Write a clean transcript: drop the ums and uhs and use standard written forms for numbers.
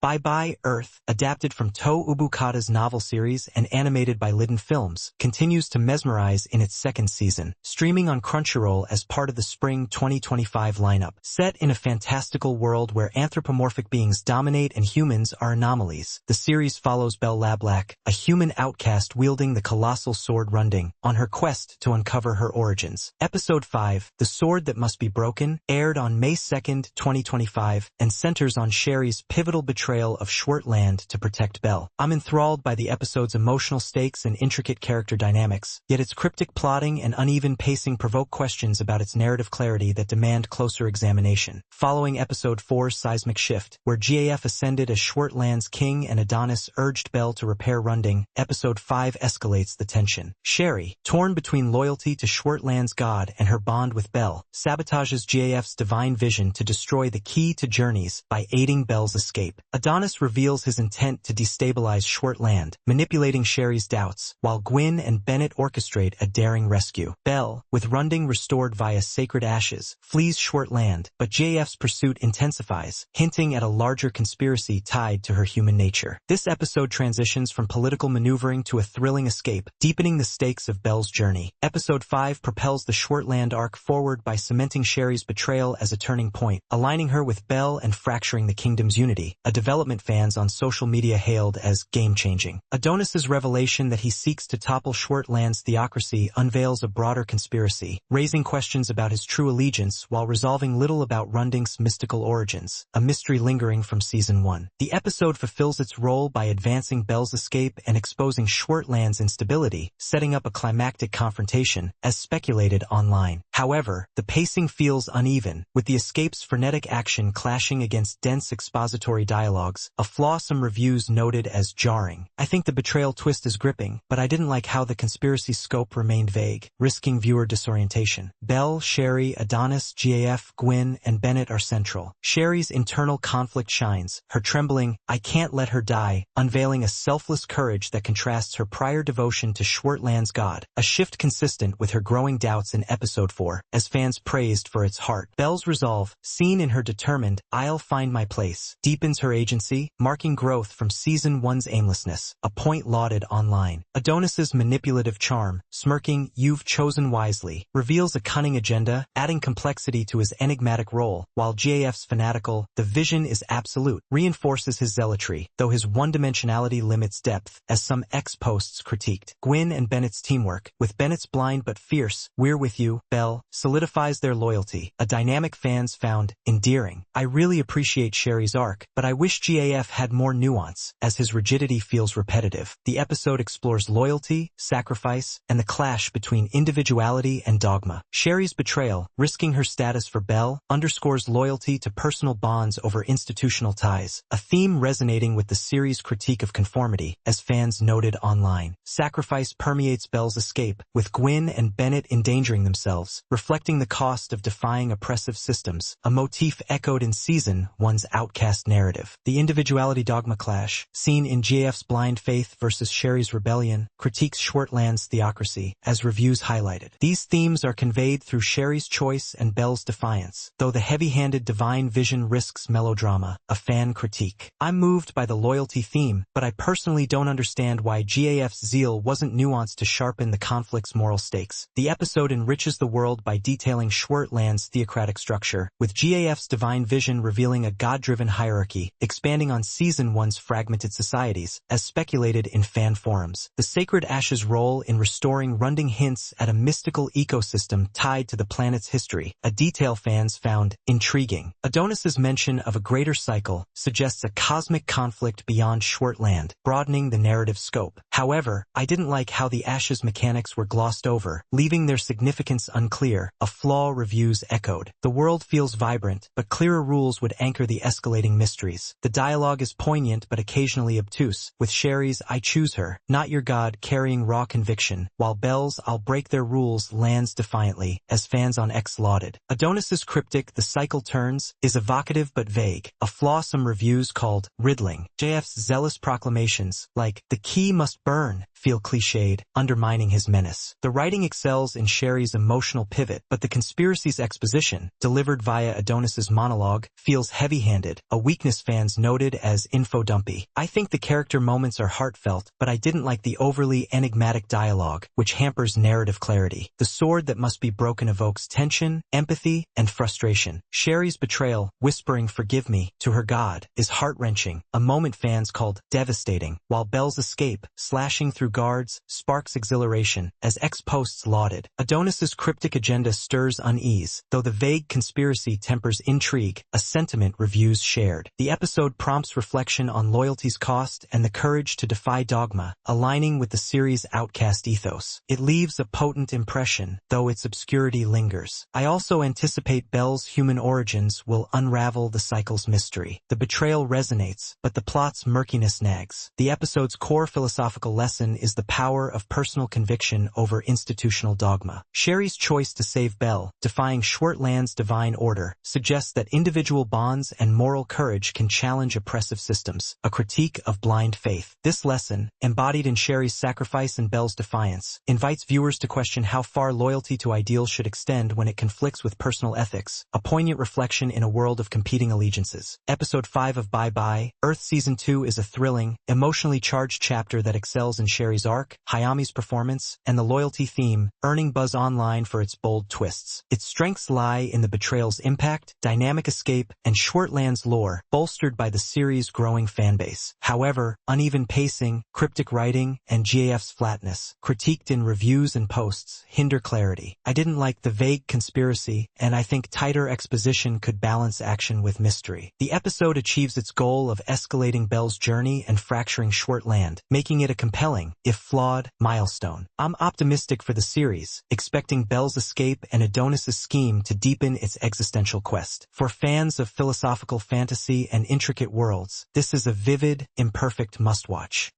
Bye Bye Earth, adapted from To Ubukata's novel series and animated by Liden Films, continues to mesmerize in its second season, streaming on Crunchyroll as part of the spring 2025 lineup. Set in a fantastical world where anthropomorphic beings dominate and humans are anomalies, the series follows Belle Lablak, a human outcast wielding the colossal sword Runding, on her quest to uncover her origins. Episode 5, The Sword That Must Be Broken, aired on May 2, 2025, and centers on Sherry's pivotal betrayal of Schwartland to protect Belle. I'm enthralled by the episode's emotional stakes and intricate character dynamics, yet its cryptic plotting and uneven pacing provoke questions about its narrative clarity that demand closer examination. Following Episode 4's seismic shift, where GAF ascended as Schwartland's king and Adonis urged Belle to repair Runding, Episode 5 escalates the tension. Sherry, torn between loyalty to Schwartland's god and her bond with Belle, sabotages GAF's divine vision to destroy the key to journeys by aiding Belle's escape. Adonis reveals his intent to destabilize Schwartland, manipulating Sherry's doubts, while Gwyn and Bennett orchestrate a daring rescue. Belle, with Runding restored via sacred ashes, flees Schwartland, but GAF's pursuit intensifies, hinting at a larger conspiracy tied to her human nature. This episode transitions from political maneuvering to a thrilling escape, deepening the stakes of Belle's journey. Episode 5 propels the Schwartland arc forward by cementing Sherry's betrayal as a turning point, aligning her with Belle and fracturing the kingdom's unity, a development fans on social media hailed as game-changing. Adonis's revelation that he seeks to topple Schwartland's theocracy unveils a broader conspiracy, raising questions about his true allegiance while resolving little about Runding's mystical origins, a mystery lingering from Season 1. The episode fulfills its role by advancing Belle's escape and exposing Schwartland's instability, setting up a climactic confrontation, as speculated online. However, the pacing feels uneven, with the escape's frenetic action clashing against dense expository dialogues, a flaw some reviews noted as jarring. I think the betrayal twist is gripping, but I didn't like how the conspiracy scope remained vague, risking viewer disorientation. Belle, Sherry, Adonis, GAF, Gwyn, and Bennett are central. Sherry's internal conflict shines, her trembling, "I can't let her die," unveiling a selfless courage that contrasts her prior devotion to Schwartland's god, a shift consistent with her growing doubts in Episode 4, as fans praised for its heart. Belle's resolve, seen in her determined, "I'll find my place," deepens her agency, marking growth from Season 1's aimlessness, a point lauded online. Adonis's manipulative charm, smirking, "You've chosen wisely," reveals a cunning agenda, adding complexity to his enigmatic role, while GAF's fanatical, "The vision is absolute," reinforces his zealotry, though his one-dimensionality limits depth, as some ex-posts critiqued. Gwyn and Bennett's teamwork, with Bennett's blind but fierce, "We're with you, Belle," solidifies their loyalty, a dynamic fans found endearing. I really appreciate Sherry's arc, but I wish GAF had more nuance, as his rigidity feels repetitive. The episode explores loyalty, sacrifice, and the clash between individuality and dogma. Sherry's betrayal, risking her status for Belle, underscores loyalty to personal bonds over institutional ties, a theme resonating with the series' critique of conformity, as fans noted online. Sacrifice permeates Belle's escape, with Gwyn and Bennett endangering themselves, reflecting the cost of defying oppressive systems, a motif echoed in Season 1's outcast narrative. The individuality dogma clash, seen in GAF's blind faith versus Sherry's rebellion, critiques Schwartland's theocracy, as reviews highlighted. These themes are conveyed through Sherry's choice and Belle's defiance, though the heavy-handed divine vision risks melodrama, a fan critique. I'm moved by the loyalty theme, but I personally don't understand why GAF's zeal wasn't nuanced to sharpen the conflict's moral stakes. The episode enriches the world by detailing Schwartland's theocratic structure, with GAF's divine vision revealing a god-driven hierarchy, expanding on Season 1's fragmented societies, as speculated in fan forums. The Sacred Ashes' role in restoring Runding hints at a mystical ecosystem tied to the planet's history, a detail fans found intriguing. Adonis's mention of a greater cycle suggests a cosmic conflict beyond Schwartland, broadening the narrative scope. However, I didn't like how the Ashes mechanics were glossed over, leaving their significance unclear, a flaw reviews echoed. The world feels vibrant, but clearer rules would anchor the escalating mysteries. The dialogue is poignant but occasionally obtuse, with Sherry's "I choose her, not your god" carrying raw conviction, while Belle's "I'll break their rules" lands defiantly, as fans on X lauded. Adonis's cryptic "The cycle turns" is evocative but vague, a flaw some reviews called riddling. JF's zealous proclamations, like "the key must burn," feel cliched, undermining his menace. The writing excels in Sherry's emotional pivot, but the conspiracy's exposition, delivered via Adonis's monologue, feels heavy-handed, a weakness fans noted as info-dumpy. I think the character moments are heartfelt, but I didn't like the overly enigmatic dialogue, which hampers narrative clarity. The sword that must be broken evokes tension, empathy, and frustration. Sherry's betrayal, whispering "forgive me" to her god, is heart-wrenching, a moment fans called devastating, while Belle's escape, slashing through guards, sparks exhilaration, as ex-posts lauded. Adonis's cryptic agenda stirs unease, though the vague conspiracy tempers intrigue, a sentiment reviews shared. The episode prompts reflection on loyalty's cost and the courage to defy dogma, aligning with the series' outcast ethos. It leaves a potent impression, though its obscurity lingers. I also anticipate Belle's human origins will unravel the cycle's mystery. The betrayal resonates, but the plot's murkiness nags. The episode's core philosophical lesson is the power of personal conviction over institutional dogma. Sherry's choice to save Belle, defying Schwartland's divine order, suggests that individual bonds and moral courage can challenge oppressive systems, a critique of blind faith. This lesson, embodied in Sherry's sacrifice and Belle's defiance, invites viewers to question how far loyalty to ideals should extend when it conflicts with personal ethics, a poignant reflection in a world of competing allegiances. Episode 5 of Bye Bye, Earth Season 2 is a thrilling, emotionally charged chapter that excels in Sherry's arc, Hayami's performance, and the loyalty theme, earning buzz online for its bold twists. Its strengths lie in the betrayal's impact, dynamic escape, and Schwartland's lore, bolstered by the series' growing fanbase. However, uneven pacing, cryptic writing, and GAF's flatness, critiqued in reviews and posts, hinder clarity. I didn't like the vague conspiracy, and I think tighter exposition could balance action with mystery. The episode achieves its goal of escalating Belle's journey and fracturing Schwartland, making it a compelling, if flawed, milestone. I'm optimistic for the series, expecting Belle's escape and Adonis's scheme to deepen its existential quest. For fans of philosophical fantasy and intricate worlds, this is a vivid, imperfect must-watch.